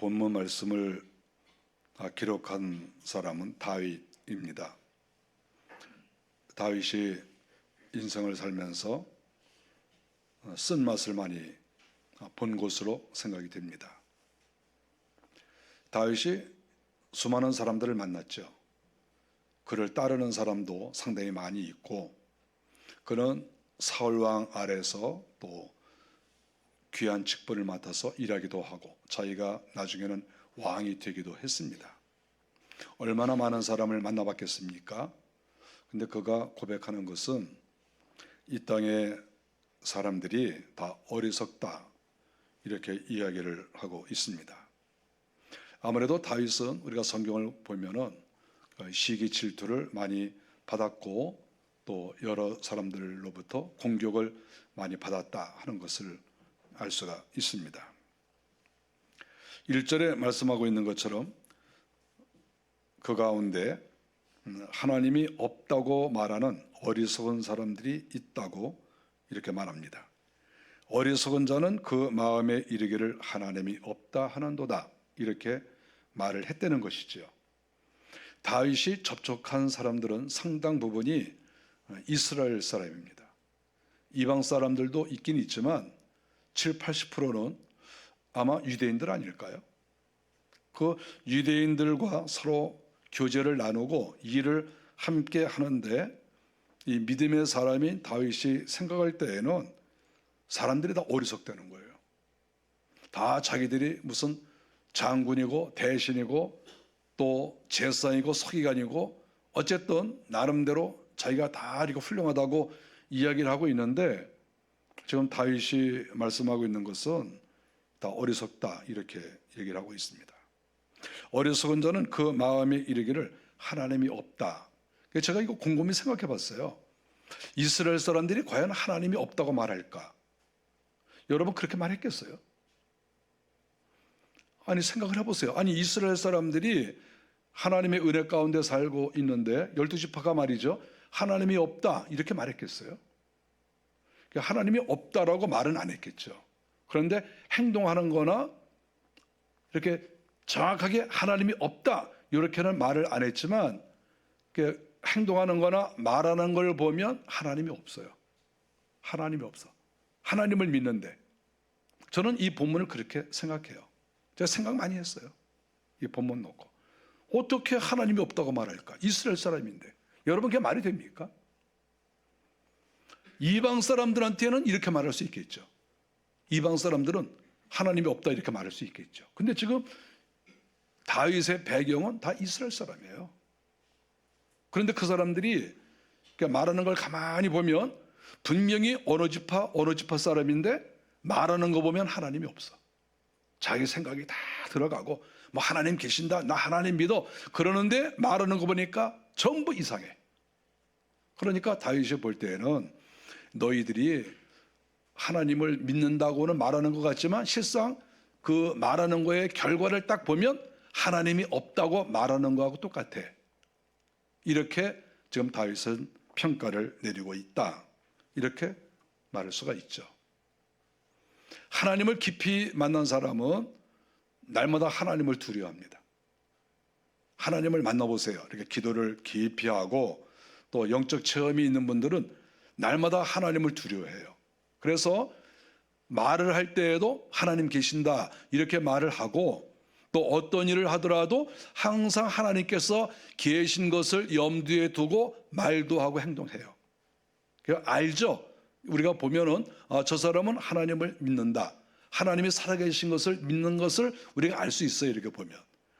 본문 말씀을 기록한 사람은 다윗입니다. 다윗이 인생을 살면서 쓴맛을 많이 본 것으로 생각이 됩니다. 다윗이 수많은 사람들을 만났죠. 그를 따르는 사람도 상당히 많이 있고, 그는 사울왕 아래서 또 귀한 직분을 맡아서 일하기도 하고 자기가 나중에는 왕이 되기도 했습니다. 얼마나 많은 사람을 만나봤겠습니까? 근데 그가 고백하는 것은 이 땅의 사람들이 다 어리석다, 이렇게 이야기를 하고 있습니다. 아무래도 다윗은 우리가 성경을 보면은 시기 질투를 많이 받았고 또 여러 사람들로부터 공격을 많이 받았다 하는 것을 알 수가 있습니다. 1절에 말씀하고 있는 것처럼 그 가운데 하나님이 없다고 말하는 어리석은 사람들이 있다고 이렇게 말합니다. 어리석은 자는 그 마음에 이르기를 하나님이 없다 하는도다, 이렇게 말을 했다는 것이죠. 다윗이 접촉한 사람들은 상당 부분이 이스라엘 사람입니다. 이방 사람들도 있긴 있지만 70~80%는 아마 유대인들 아닐까요? 그 유대인들과 서로 교제를 나누고 일을 함께 하는데, 이 믿음의 사람인 다윗이 생각할 때에는 사람들이 다 어리석다는 거예요. 다 자기들이 무슨 장군이고 대신이고 또 제사이고 서기관이고 어쨌든 나름대로 자기가 다 이렇게 훌륭하다고 이야기를 하고 있는데, 지금 다윗이 말씀하고 있는 것은 다 어리석다, 이렇게 얘기를 하고 있습니다. 어리석은 자는 그 마음에 이르기를 하나님이 없다. 제가 이거 곰곰이 생각해 봤어요. 이스라엘 사람들이 과연 하나님이 없다고 말할까? 여러분 그렇게 말했겠어요? 아니 생각을 해보세요. 아니 이스라엘 사람들이 하나님의 은혜 가운데 살고 있는데 12지파가 말이죠, 하나님이 없다 이렇게 말했겠어요? 하나님이 없다라고 말은 안 했겠죠. 그런데 행동하는 거나 이렇게 정확하게 하나님이 없다 이렇게는 말을 안 했지만, 행동하는 거나 말하는 걸 보면 하나님이 없어요. 하나님이 없어. 하나님을 믿는데, 저는 이 본문을 그렇게 생각해요. 제가 생각 많이 했어요. 이 본문 놓고 어떻게 하나님이 없다고 말할까? 이스라엘 사람인데. 여러분 그게 말이 됩니까? 이방 사람들한테는 이렇게 말할 수 있겠죠. 이방 사람들은 하나님이 없다 이렇게 말할 수 있겠죠. 근데 지금 다윗의 배경은 다 이스라엘 사람이에요. 그런데 그 사람들이 말하는 걸 가만히 보면 분명히 어느 지파 사람인데 말하는 거 보면 하나님이 없어. 자기 생각이 다 들어가고 뭐 하나님 계신다, 나 하나님 믿어 그러는데 말하는 거 보니까 전부 이상해. 그러니까 다윗이 볼 때에는 너희들이 하나님을 믿는다고는 말하는 것 같지만 실상 그 말하는 거의 결과를 딱 보면 하나님이 없다고 말하는 거하고 똑같아. 이렇게 지금 다윗은 평가를 내리고 있다, 이렇게 말할 수가 있죠. 하나님을 깊이 만난 사람은 날마다 하나님을 두려워합니다. 하나님을 만나보세요. 이렇게 기도를 깊이 하고 또 영적 체험이 있는 분들은 날마다 하나님을 두려워해요. 그래서 말을 할 때에도 하나님 계신다 이렇게 말을 하고, 또 어떤 일을 하더라도 항상 하나님께서 계신 것을 염두에 두고 말도 하고 행동해요. 알죠? 우리가 보면은 저 사람은 하나님을 믿는다, 하나님이 살아계신 것을 믿는 것을 우리가 알 수 있어요, 이렇게 보면.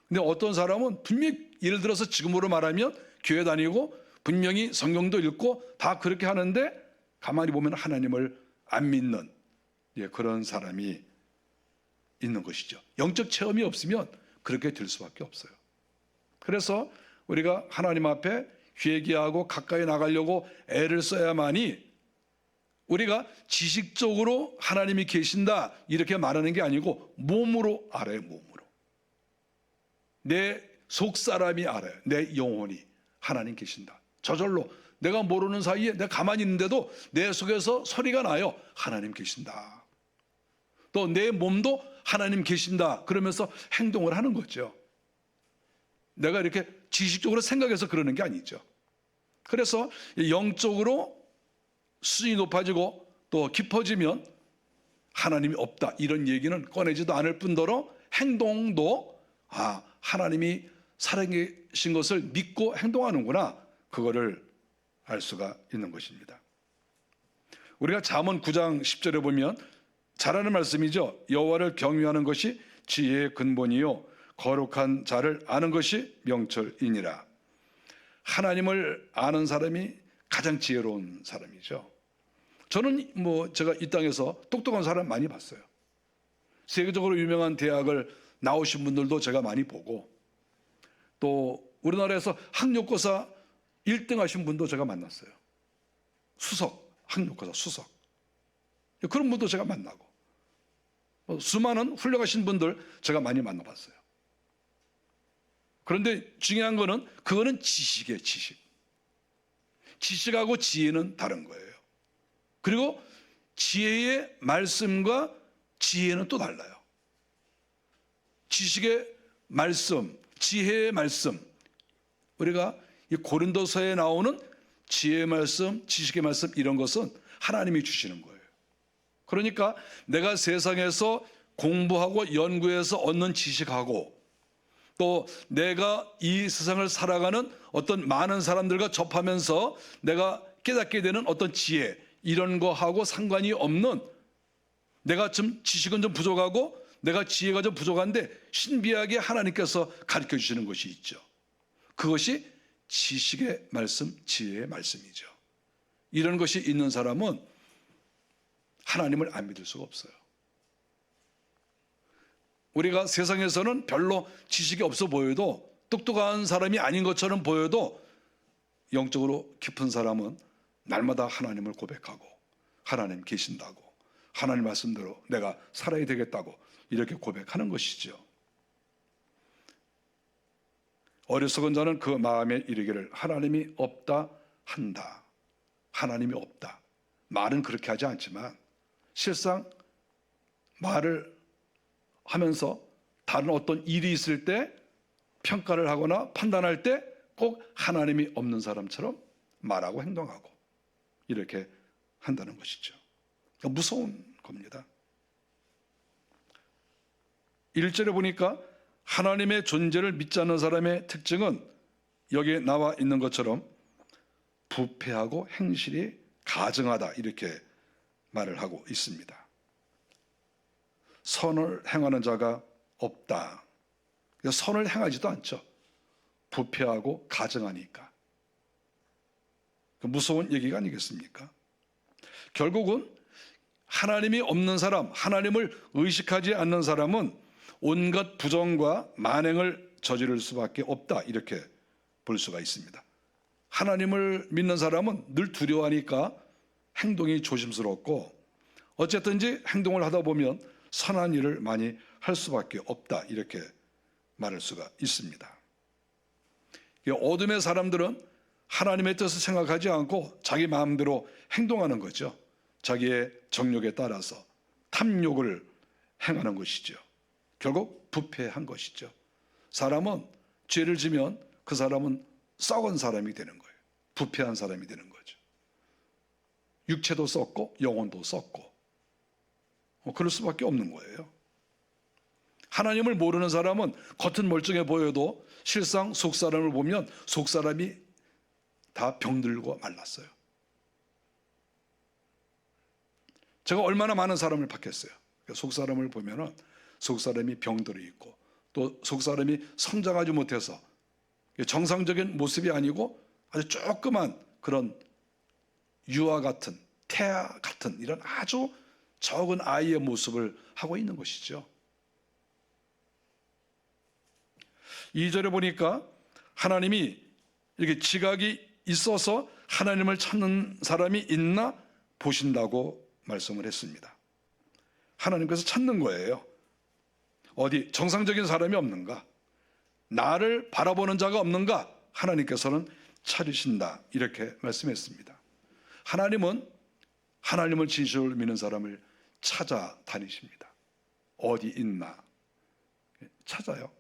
근데 어떤 사람은 분명히 예를 들어서 지금으로 말하면 교회 다니고 분명히 성경도 읽고 다 그렇게 하는데 가만히 보면 하나님을 안 믿는 그런 사람이 있는 것이죠. 영적 체험이 없으면 그렇게 될 수밖에 없어요. 그래서 우리가 하나님 앞에 회개하고 가까이 나가려고 애를 써야만이, 우리가 지식적으로 하나님이 계신다 이렇게 말하는 게 아니고 몸으로 알아요. 몸으로 내 속사람이 알아요. 내 영혼이 하나님 계신다. 저절로 내가 모르는 사이에 내가 가만히 있는데도 내 속에서 소리가 나요. 하나님 계신다. 또 내 몸도 하나님 계신다 그러면서 행동을 하는 거죠. 내가 이렇게 지식적으로 생각해서 그러는 게 아니죠. 그래서 영적으로 수준이 높아지고 또 깊어지면 하나님이 없다 이런 얘기는 꺼내지도 않을 뿐더러 행동도 하나님이 살아계신 것을 믿고 행동하는구나 그거를 알 수가 있는 것입니다. 우리가 잠언 9장 10절에 보면 잘하는 말씀이죠. 여호와를 경외하는 것이 지혜의 근본이요 거룩한 자를 아는 것이 명철이니라. 하나님을 아는 사람이 가장 지혜로운 사람이죠. 저는 제가 이 땅에서 똑똑한 사람 많이 봤어요. 세계적으로 유명한 대학을 나오신 분들도 제가 많이 보고 또 우리나라에서 학력고사 1등 하신 분도 제가 만났어요. 학력고사 수석. 그런 분도 제가 만나고 수많은 훌륭하신 분들 제가 많이 만나봤어요. 그런데 중요한 거는 그거는 지식이에요. 지식하고 지혜는 다른 거예요. 그리고 지혜의 말씀과 지혜는 또 달라요. 지식의 말씀, 지혜의 말씀, 우리가 이 고린도서에 나오는 지혜의 말씀, 지식의 말씀 이런 것은 하나님이 주시는 거예요. 그러니까 내가 세상에서 공부하고 연구해서 얻는 지식하고 또 내가 이 세상을 살아가는 어떤 많은 사람들과 접하면서 내가 깨닫게 되는 어떤 지혜 이런 거하고 상관이 없는 내가 좀 지식은 좀 부족하고 내가 지혜가 좀 부족한데 신비하게 하나님께서 가르쳐 주시는 것이 있죠. 그것이 지식의 말씀, 지혜의 말씀이죠. 이런 것이 있는 사람은 하나님을 안 믿을 수가 없어요. 우리가 세상에서는 별로 지식이 없어 보여도 똑똑한 사람이 아닌 것처럼 보여도 영적으로 깊은 사람은 날마다 하나님을 고백하고 하나님 계신다고 하나님 말씀대로 내가 살아야 되겠다고 이렇게 고백하는 것이죠. 어리석은 자는 그 마음에 이르기를 하나님이 없다 한다. 하나님이 없다. 말은 그렇게 하지 않지만 실상 말을 하면서 다른 어떤 일이 있을 때 평가를 하거나 판단할 때 꼭 하나님이 없는 사람처럼 말하고 행동하고 이렇게 한다는 것이죠. 무서운 겁니다. 1절에 보니까 하나님의 존재를 믿지 않는 사람의 특징은 여기에 나와 있는 것처럼 부패하고 행실이 가증하다 이렇게 말을 하고 있습니다. 선을 행하는 자가 없다. 선을 행하지도 않죠. 부패하고 가증하니까. 무서운 얘기가 아니겠습니까? 결국은 하나님이 없는 사람, 하나님을 의식하지 않는 사람은 온갖 부정과 만행을 저지를 수밖에 없다 이렇게 볼 수가 있습니다. 하나님을 믿는 사람은 늘 두려워하니까 행동이 조심스럽고 어쨌든지 행동을 하다 보면 선한 일을 많이 할 수밖에 없다 이렇게 말할 수가 있습니다. 어둠의 사람들은 하나님의 뜻을 생각하지 않고 자기 마음대로 행동하는 거죠. 자기의 정욕에 따라서 탐욕을 행하는 것이죠. 결국 부패한 것이죠. 사람은 죄를 지면 그 사람은 썩은 사람이 되는 거예요. 부패한 사람이 되는 거죠. 육체도 썩고 영혼도 썩고 그럴 수밖에 없는 거예요. 하나님을 모르는 사람은 겉은 멀쩡해 보여도 실상 속 사람을 보면 속 사람이 다 병들고 말랐어요. 제가 얼마나 많은 사람을 봤겠어요. 속 사람을 보면은 속 사람이 병들어 있고 또 속 사람이 성장하지 못해서 정상적인 모습이 아니고 아주 조그만 그런 유아 같은 태아 같은 이런 아주 적은 아이의 모습을 하고 있는 것이죠. 2절에 보니까 하나님이 이렇게 지각이 있어서 하나님을 찾는 사람이 있나 보신다고 말씀을 했습니다. 하나님께서 찾는 거예요. 어디 정상적인 사람이 없는가? 나를 바라보는 자가 없는가? 하나님께서는 찾으신다 이렇게 말씀했습니다. 하나님은 하나님을 진실로 믿는 사람을 찾아다니십니다. 어디 있나 찾아요.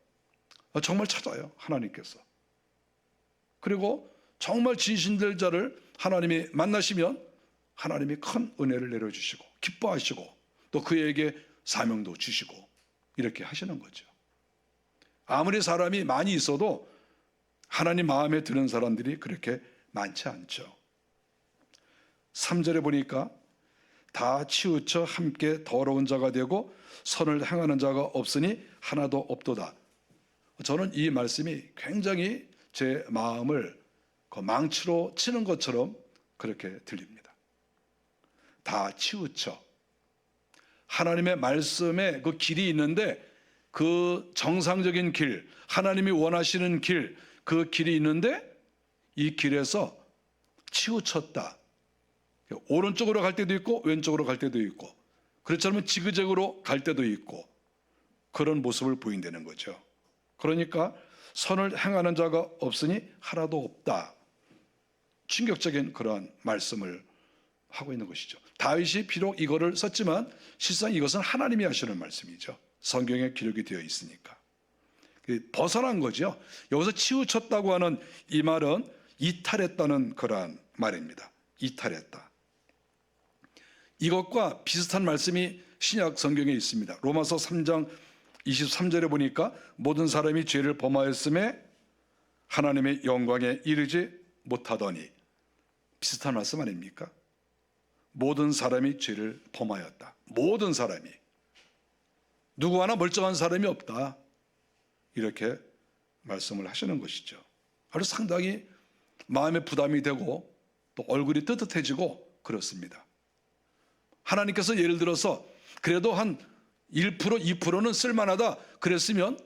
정말 찾아요, 하나님께서. 그리고 정말 진실될 자를 하나님이 만나시면 하나님이 큰 은혜를 내려주시고 기뻐하시고 또 그에게 사명도 주시고 이렇게 하시는 거죠. 아무리 사람이 많이 있어도 하나님 마음에 드는 사람들이 그렇게 많지 않죠. 3절에 보니까 다 치우쳐 함께 더러운 자가 되고 선을 행하는 자가 없으니 하나도 없도다. 저는 이 말씀이 굉장히 제 마음을 그 망치로 치는 것처럼 그렇게 들립니다. 다 치우쳐. 하나님의 말씀에 그 길이 있는데 그 정상적인 길, 하나님이 원하시는 길, 그 길이 있는데 이 길에서 치우쳤다. 오른쪽으로 갈 때도 있고 왼쪽으로 갈 때도 있고 그렇지 않으면 지그재그로 갈 때도 있고 그런 모습을 보인다는 거죠. 그러니까 선을 행하는 자가 없으니 하나도 없다. 충격적인 그러한 말씀을 하고 있는 것이죠. 다윗이 비록 이거를 썼지만 실상 이것은 하나님이 하시는 말씀이죠. 성경에 기록이 되어 있으니까. 벗어난 거죠. 여기서 치우쳤다고 하는 이 말은 이탈했다는 그러한 말입니다. 이탈했다. 이것과 비슷한 말씀이 신약 성경에 있습니다. 로마서 3장 23절에 보니까 모든 사람이 죄를 범하였음에 하나님의 영광에 이르지 못하더니, 비슷한 말씀 아닙니까? 모든 사람이 죄를 범하였다. 모든 사람이. 누구 하나 멀쩡한 사람이 없다. 이렇게 말씀을 하시는 것이죠. 아주 상당히 마음에 부담이 되고 또 얼굴이 뜨뜻해지고 그렇습니다. 하나님께서 예를 들어서 그래도 한 1%, 2%는 쓸만하다 그랬으면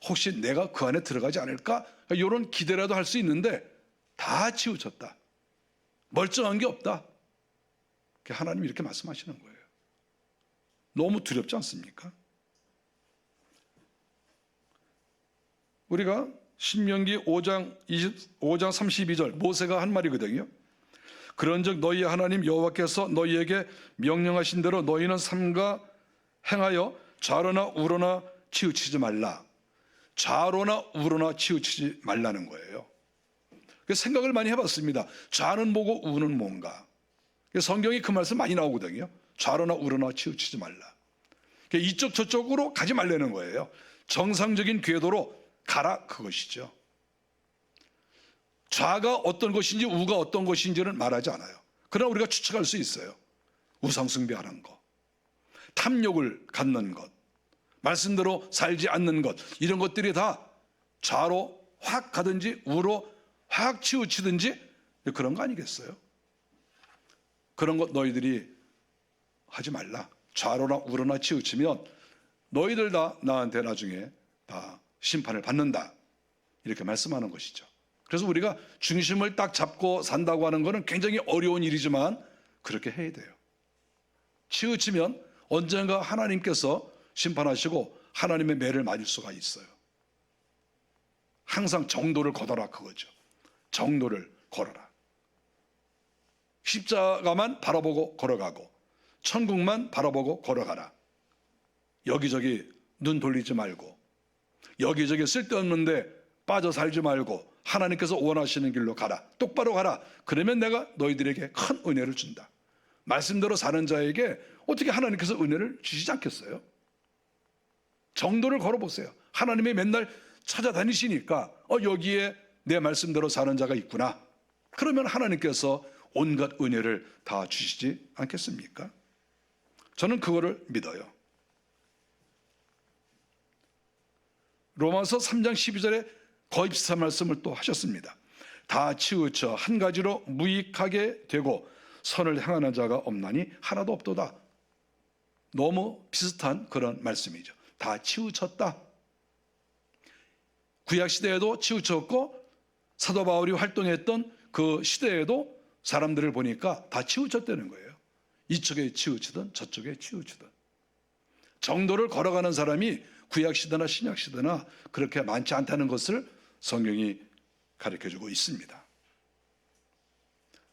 혹시 내가 그 안에 들어가지 않을까? 이런 기대라도 할 수 있는데 다 치우쳤다. 멀쩡한 게 없다. 하나님이 이렇게 말씀하시는 거예요. 너무 두렵지 않습니까? 우리가 신명기 5장 32절 모세가 한 말이거든요. 그런즉 너희 하나님 여호와께서 너희에게 명령하신 대로 너희는 삼가 행하여 좌로나 우로나 치우치지 말라. 좌로나 우로나 치우치지 말라는 거예요. 생각을 많이 해봤습니다. 좌는 뭐고 우는 뭔가. 성경이 그 말씀 많이 나오거든요. 좌로나 우로나 치우치지 말라. 이쪽 저쪽으로 가지 말라는 거예요. 정상적인 궤도로 가라, 그것이죠. 좌가 어떤 것인지 우가 어떤 것인지는 말하지 않아요. 그러나 우리가 추측할 수 있어요. 우상숭배하는 것, 탐욕을 갖는 것, 말씀대로 살지 않는 것, 이런 것들이 다 좌로 확 가든지 우로 확 치우치든지 그런 거 아니겠어요? 그런 것 너희들이 하지 말라. 좌로나 우로나 치우치면 너희들 다 나한테 나중에 다 심판을 받는다. 이렇게 말씀하는 것이죠. 그래서 우리가 중심을 딱 잡고 산다고 하는 것은 굉장히 어려운 일이지만 그렇게 해야 돼요. 치우치면 언젠가 하나님께서 심판하시고 하나님의 매를 맞을 수가 있어요. 항상 정도를 거둬라, 그거죠. 정도를 걸어라. 십자가만 바라보고 걸어가고 천국만 바라보고 걸어가라. 여기저기 눈 돌리지 말고 여기저기 쓸데없는데 빠져 살지 말고 하나님께서 원하시는 길로 가라. 똑바로 가라. 그러면 내가 너희들에게 큰 은혜를 준다. 말씀대로 사는 자에게 어떻게 하나님께서 은혜를 주시지 않겠어요? 정도를 걸어보세요. 하나님이 맨날 찾아다니시니까 여기에 내 말씀대로 사는 자가 있구나. 그러면 하나님께서 온갖 은혜를 다 주시지 않겠습니까? 저는 그거를 믿어요. 로마서 3장 12절에 거의 비슷한 말씀을 또 하셨습니다. 다 치우쳐 한 가지로 무익하게 되고 선을 행하는 자가 없나니 하나도 없도다. 너무 비슷한 그런 말씀이죠. 다 치우쳤다. 구약시대에도 치우쳤고 사도 바울이 활동했던 그 시대에도 사람들을 보니까 다 치우쳤다는 거예요. 이쪽에 치우치든 저쪽에 치우치든. 정도를 걸어가는 사람이 구약시대나 신약시대나 그렇게 많지 않다는 것을 성경이 가르쳐주고 있습니다.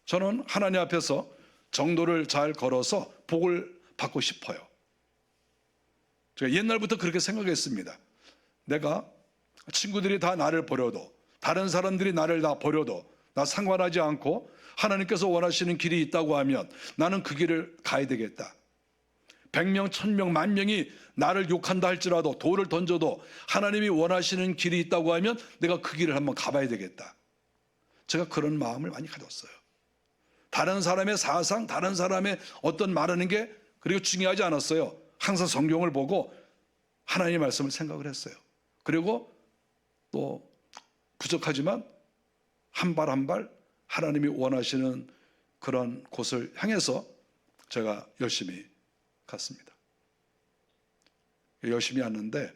저는 하나님 앞에서 정도를 잘 걸어서 복을 받고 싶어요. 제가 옛날부터 그렇게 생각했습니다. 내가 친구들이 다 나를 버려도, 다른 사람들이 나를 다 버려도 나 상관하지 않고 하나님께서 원하시는 길이 있다고 하면 나는 그 길을 가야 되겠다. 100명, 1000명, 10,000명이 나를 욕한다 할지라도, 돌을 던져도 하나님이 원하시는 길이 있다고 하면 내가 그 길을 한번 가봐야 되겠다. 제가 그런 마음을 많이 가졌어요. 다른 사람의 사상, 다른 사람의 어떤 말하는 게 그리고 중요하지 않았어요. 항상 성경을 보고 하나님의 말씀을 생각을 했어요. 그리고 또 부족하지만 한 발 한 발 하나님이 원하시는 그런 곳을 향해서 제가 열심히 갔습니다. 열심히 왔는데,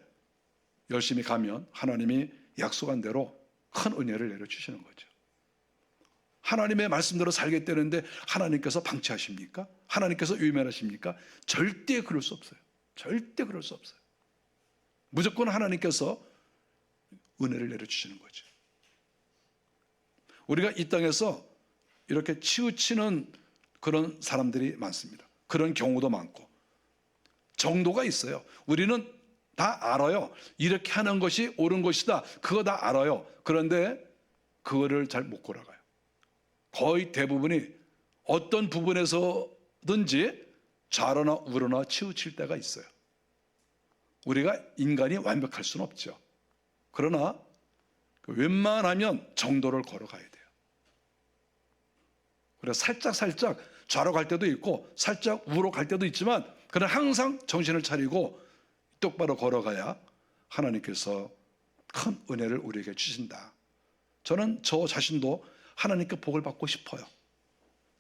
열심히 가면 하나님이 약속한 대로 큰 은혜를 내려주시는 거죠. 하나님의 말씀대로 살겠다는데 하나님께서 방치하십니까? 하나님께서 외면하십니까? 절대 그럴 수 없어요. 절대 그럴 수 없어요. 무조건 하나님께서 은혜를 내려주시는 거죠. 우리가 이 땅에서 이렇게 치우치는 그런 사람들이 많습니다. 그런 경우도 많고 정도가 있어요. 우리는 다 알아요. 이렇게 하는 것이 옳은 것이다. 그거 다 알아요. 그런데 그거를 잘 못 걸어가요. 거의 대부분이 어떤 부분에서든지 좌로나 우로나 치우칠 때가 있어요. 우리가 인간이 완벽할 수는 없죠. 그러나 웬만하면 정도를 걸어가야 돼요. 그래서 살짝 좌로 갈 때도 있고 살짝 우로 갈 때도 있지만, 그러나 항상 정신을 차리고 똑바로 걸어가야 하나님께서 큰 은혜를 우리에게 주신다. 저는 저 자신도 하나님께 복을 받고 싶어요.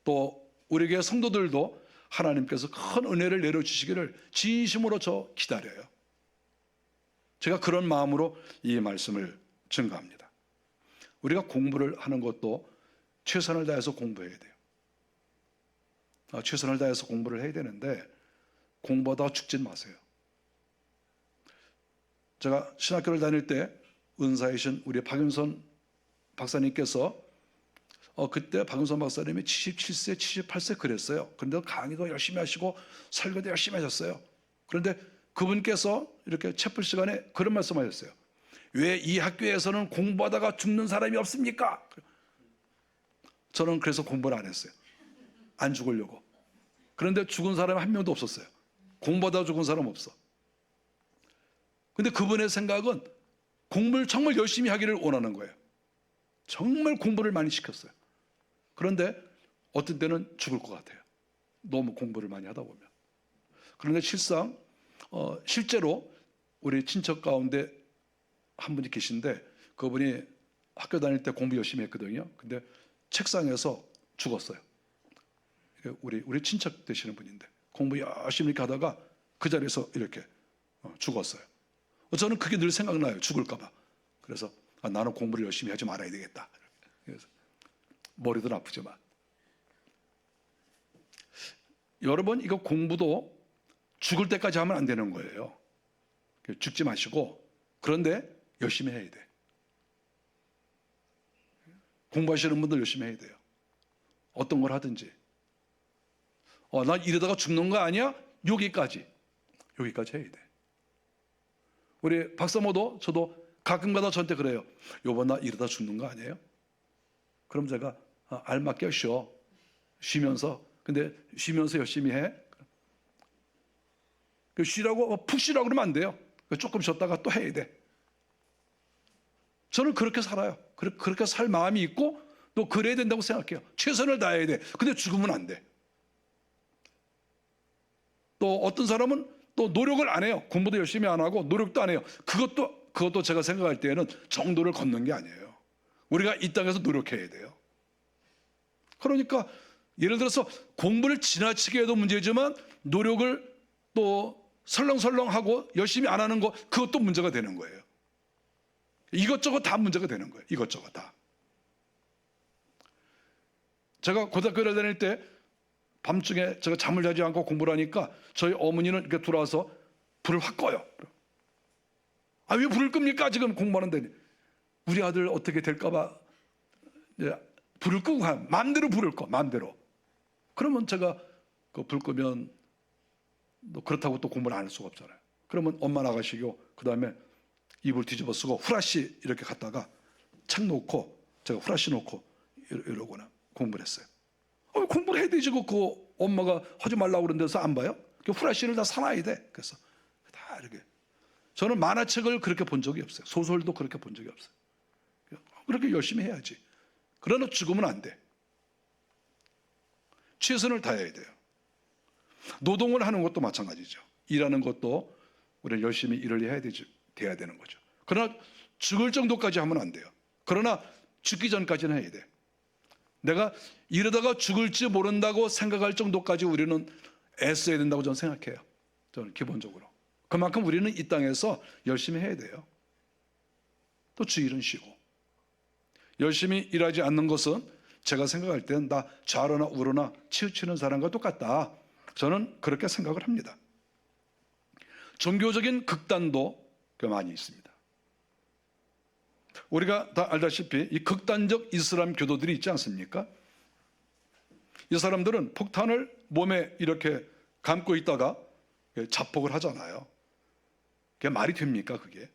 또 우리 교회 성도들도 하나님께서 큰 은혜를 내려주시기를 진심으로 저 기다려요. 제가 그런 마음으로 이 말씀을 증거합니다. 우리가 공부를 하는 것도 최선을 다해서 공부해야 돼요. 최선을 다해서 공부를 해야 되는데 공부하다가 죽진 마세요. 제가 신학교를 다닐 때 은사이신 우리 박윤선 박사님께서 그때 박윤선 박사님이 77세, 78세 그랬어요. 그런데 강의도 열심히 하시고 설교도 열심히 하셨어요. 그런데 그분께서 이렇게 채플 시간에 그런 말씀하셨어요. 왜 이 학교에서는 공부하다가 죽는 사람이 없습니까? 저는 그래서 공부를 안 했어요. 안 죽으려고. 그런데 죽은 사람이 한 명도 없었어요. 공부하다가 죽은 사람 없어. 근데 그분의 생각은 공부를 정말 열심히 하기를 원하는 거예요. 정말 공부를 많이 시켰어요. 그런데 어떤 때는 죽을 것 같아요. 너무 공부를 많이 하다 보면. 그런데 실제로 우리 친척 가운데 한 분이 계신데 그분이 학교 다닐 때 공부 열심히 했거든요. 근데 책상에서 죽었어요. 우리 친척 되시는 분인데 공부 열심히 이렇게 하다가 그 자리에서 이렇게 죽었어요. 저는 그게 늘 생각나요. 죽을까 봐. 그래서 나는 공부를 열심히 하지 말아야 되겠다. 그래서 머리도 아프지만. 여러분, 이거 공부도 죽을 때까지 하면 안 되는 거예요. 죽지 마시고, 그런데 열심히 해야 돼. 공부하시는 분들 열심히 해야 돼요. 어떤 걸 하든지. 나 이러다가 죽는 거 아니야? 여기까지 해야 돼. 우리 박사모도 저도 가끔가다 저한테 그래요. 여보, 나 이러다 죽는 거 아니에요? 그럼 제가 알맞게 쉬면서. 근데 쉬면서 열심히 해. 쉬라고 푹 쉬라고 그러면 안 돼요. 조금 쉬었다가 또 해야 돼. 저는 그렇게 살아요. 그렇게 살 마음이 있고 또 그래야 된다고 생각해요. 최선을 다해야 돼. 근데 죽으면 안 돼. 또 어떤 사람은 또 노력을 안 해요. 공부도 열심히 안 하고 노력도 안 해요. 그것도 제가 생각할 때에는 정도를 걷는 게 아니에요. 우리가 이 땅에서 노력해야 돼요. 그러니까 예를 들어서 공부를 지나치게 해도 문제지만 노력을 또 설렁설렁하고 열심히 안 하는 거, 그것도 문제가 되는 거예요. 이것저것 다 문제가 되는 거예요. 이것저것 다. 제가 고등학교를 다닐 때 밤중에 제가 잠을 자지 않고 공부를 하니까 저희 어머니는 이렇게 들어와서 불을 확 꺼요. 왜 불을 끕니까? 지금 공부하는데. 우리 아들 어떻게 될까봐 불을 끄고 마음대로 불을 꺼. 마음대로. 그러면 제가 그 불 끄면 그렇다고 또 공부를 안 할 수가 없잖아요. 그러면 엄마 나가시고 그다음에 이불 뒤집어 쓰고 후라시 이렇게 갔다가 책 놓고 제가 후라시 놓고 이러거나 공부를 했어요. 공부를 해야 되지. 그 엄마가 하지 말라고 그런 데서 안 봐요? 그 후라시를 다 사놔야 돼. 그래서 다 이렇게. 저는 만화책을 그렇게 본 적이 없어요. 소설도 그렇게 본 적이 없어요. 그렇게 열심히 해야지. 그러나 죽으면 안 돼. 최선을 다해야 돼요. 노동을 하는 것도 마찬가지죠. 일하는 것도 우리는 열심히 일을 돼야 되는 거죠. 그러나 죽을 정도까지 하면 안 돼요. 그러나 죽기 전까지는 해야 돼. 내가 이러다가 죽을지 모른다고 생각할 정도까지 우리는 애써야 된다고 저는 생각해요. 저는 기본적으로. 그만큼 우리는 이 땅에서 열심히 해야 돼요. 또 주일은 쉬고. 열심히 일하지 않는 것은 제가 생각할 때는 다 좌로나 우로나 치우치는 사람과 똑같다. 저는 그렇게 생각을 합니다. 종교적인 극단도 많이 있습니다. 우리가 다 알다시피 이 극단적 이슬람 교도들이 있지 않습니까? 이 사람들은 폭탄을 몸에 이렇게 감고 있다가 자폭을 하잖아요. 그게 말이 됩니까, 그게?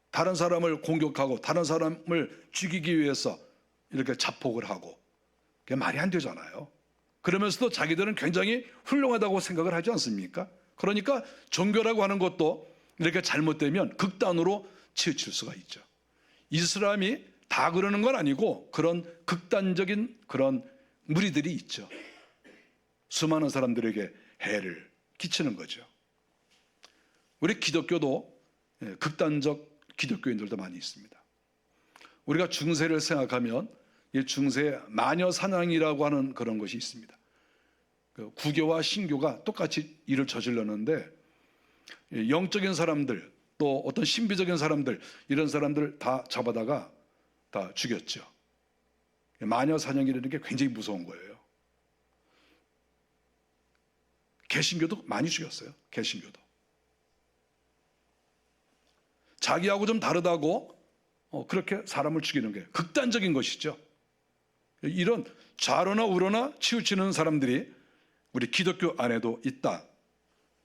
다른 사람을 공격하고 다른 사람을 죽이기 위해서 이렇게 자폭을 하고 그게 말이 안 되잖아요. 그러면서도 자기들은 굉장히 훌륭하다고 생각을 하지 않습니까? 그러니까 종교라고 하는 것도 이렇게 잘못되면 극단으로 치우칠 수가 있죠. 이슬람이 다 그러는 건 아니고 그런 극단적인 그런 무리들이 있죠. 수많은 사람들에게 해를 끼치는 거죠. 우리 기독교도 극단적 기독교인들도 많이 있습니다. 우리가 중세를 생각하면 이 중세 마녀 사냥이라고 하는 그런 것이 있습니다. 구교와 신교가 똑같이 일을 저질렀는데 영적인 사람들 또 어떤 신비적인 사람들 이런 사람들 다 잡아다가 다 죽였죠. 마녀 사냥이라는 게 굉장히 무서운 거예요. 개신교도 많이 죽였어요. 개신교도. 자기하고 좀 다르다고 그렇게 사람을 죽이는 게 극단적인 것이죠. 이런 좌로나 우로나 치우치는 사람들이 우리 기독교 안에도 있다.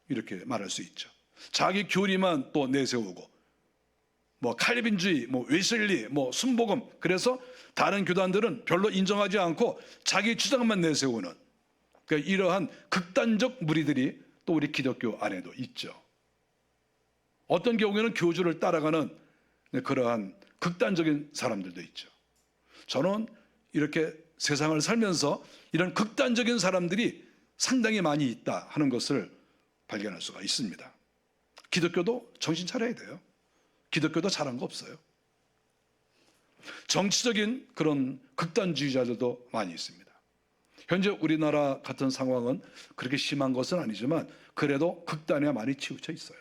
이렇게 말할 수 있죠. 자기 교리만 또 내세우고 뭐 칼빈주의, 뭐 웨슬리, 뭐 순복음 그래서 다른 교단들은 별로 인정하지 않고 자기 주장만 내세우는 그러니까 이러한 극단적 무리들이 또 우리 기독교 안에도 있죠. 어떤 경우에는 교주를 따라가는 그러한 극단적인 사람들도 있죠. 저는 이렇게 세상을 살면서 이런 극단적인 사람들이 상당히 많이 있다 하는 것을 발견할 수가 있습니다. 기독교도 정신 차려야 돼요. 기독교도 잘한 거 없어요. 정치적인 그런 극단주의자들도 많이 있습니다. 현재 우리나라 같은 상황은 그렇게 심한 것은 아니지만 그래도 극단에 많이 치우쳐 있어요.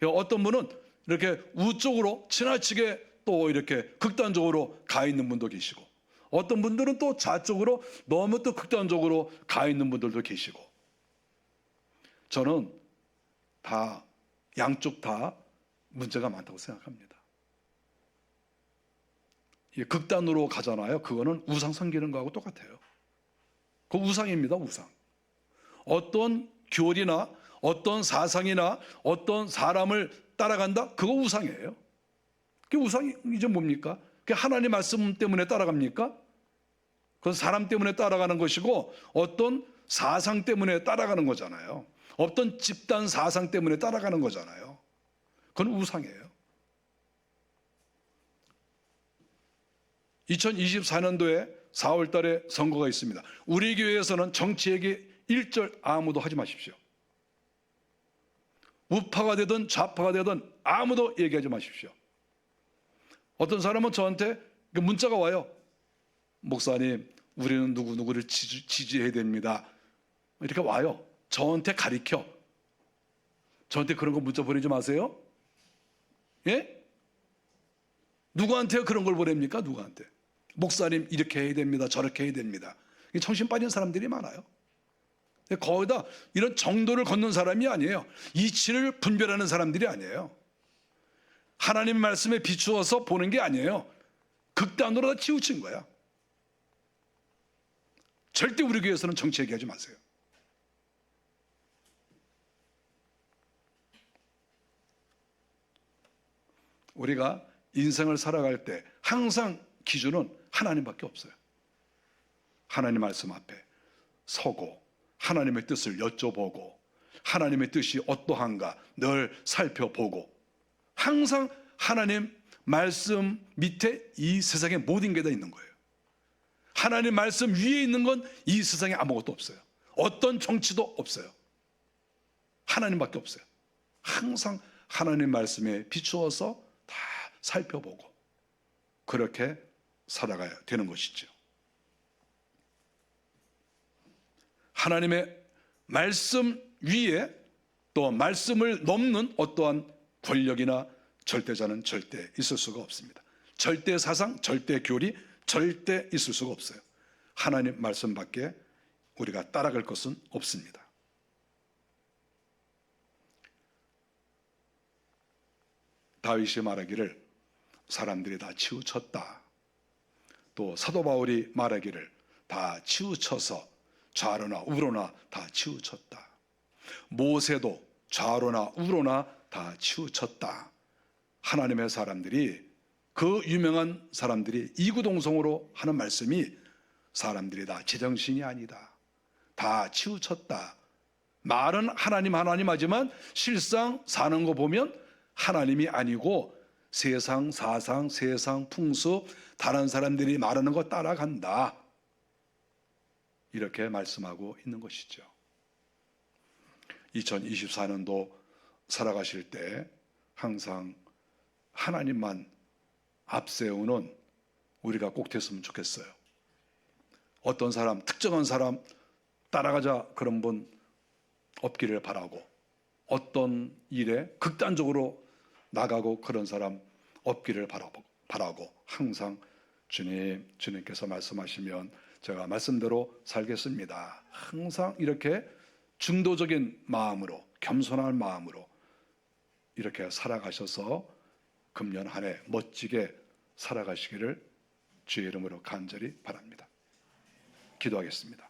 어떤 분은 이렇게 우쪽으로 지나치게 또 이렇게 극단적으로 가 있는 분도 계시고 어떤 분들은 또 좌쪽으로 너무 또 극단적으로 가 있는 분들도 계시고 저는 다 양쪽 다 문제가 많다고 생각합니다. 극단으로 가잖아요. 그거는 우상 섬기는 거하고 똑같아요. 그 우상입니다. 우상. 어떤 교리나 어떤 사상이나 어떤 사람을 따라간다? 그거 우상이에요. 그게 우상이 이제 뭡니까? 그게 하나님 말씀 때문에 따라갑니까? 그건 사람 때문에 따라가는 것이고 어떤 사상 때문에 따라가는 거잖아요. 어떤 집단 사상 때문에 따라가는 거잖아요. 그건 우상이에요. 2024년도에 4월 달에 선거가 있습니다. 우리 교회에서는 정치 얘기 일절 아무도 하지 마십시오. 우파가 되든 좌파가 되든 아무도 얘기하지 마십시오. 어떤 사람은 저한테 문자가 와요. 목사님, 우리는 누구누구를 지지해야 됩니다. 이렇게 와요. 저한테 가리켜. 저한테 그런 거 문자 보내지 마세요. 예? 누구한테 그런 걸 보냅니까? 누구한테? 목사님, 이렇게 해야 됩니다. 저렇게 해야 됩니다. 정신 빠진 사람들이 많아요. 거의 다 이런 정도를 걷는 사람이 아니에요. 이치를 분별하는 사람들이 아니에요. 하나님 말씀에 비추어서 보는 게 아니에요. 극단으로 다 치우친 거야. 절대 우리 교회에서는 정치 얘기하지 마세요. 우리가 인생을 살아갈 때 항상 기준은 하나님밖에 없어요. 하나님 말씀 앞에 서고 하나님의 뜻을 여쭤보고 하나님의 뜻이 어떠한가 늘 살펴보고, 항상 하나님 말씀 밑에 이 세상의 모든 게 다 있는 거예요. 하나님 말씀 위에 있는 건 이 세상에 아무것도 없어요. 어떤 정치도 없어요. 하나님밖에 없어요. 항상 하나님 말씀에 비추어서 다 살펴보고 그렇게 살아가야 되는 것이죠. 하나님의 말씀 위에 또 말씀을 넘는 어떠한 권력이나 절대자는 절대 있을 수가 없습니다. 절대 사상, 절대 교리 절대 있을 수가 없어요. 하나님 말씀밖에 우리가 따라갈 것은 없습니다. 다윗이 말하기를 사람들이 다 치우쳤다. 또 사도 바울이 말하기를 다 치우쳐서 좌로나 우로나 다 치우쳤다. 모세도 좌로나 우로나 다 치우쳤다. 하나님의 사람들이, 그 유명한 사람들이 이구동성으로 하는 말씀이 사람들이 다 제정신이 아니다. 다 치우쳤다. 말은 하나님 하지만 실상 사는 거 보면 하나님이 아니고 세상 사상, 세상 풍습, 다른 사람들이 말하는 거 따라간다. 이렇게 말씀하고 있는 것이죠. 2024년도 살아가실 때 항상 하나님만 앞세우는 우리가 꼭 됐으면 좋겠어요. 어떤 사람, 특정한 사람 따라가자 그런 분 없기를 바라고, 어떤 일에 극단적으로 나가고 그런 사람 없기를 바라고 항상 주님께서 말씀하시면 제가 말씀대로 살겠습니다. 항상 이렇게 중도적인 마음으로, 겸손한 마음으로 이렇게 살아가셔서 금년 한 해 멋지게 살아가시기를 주의 이름으로 간절히 바랍니다. 기도하겠습니다.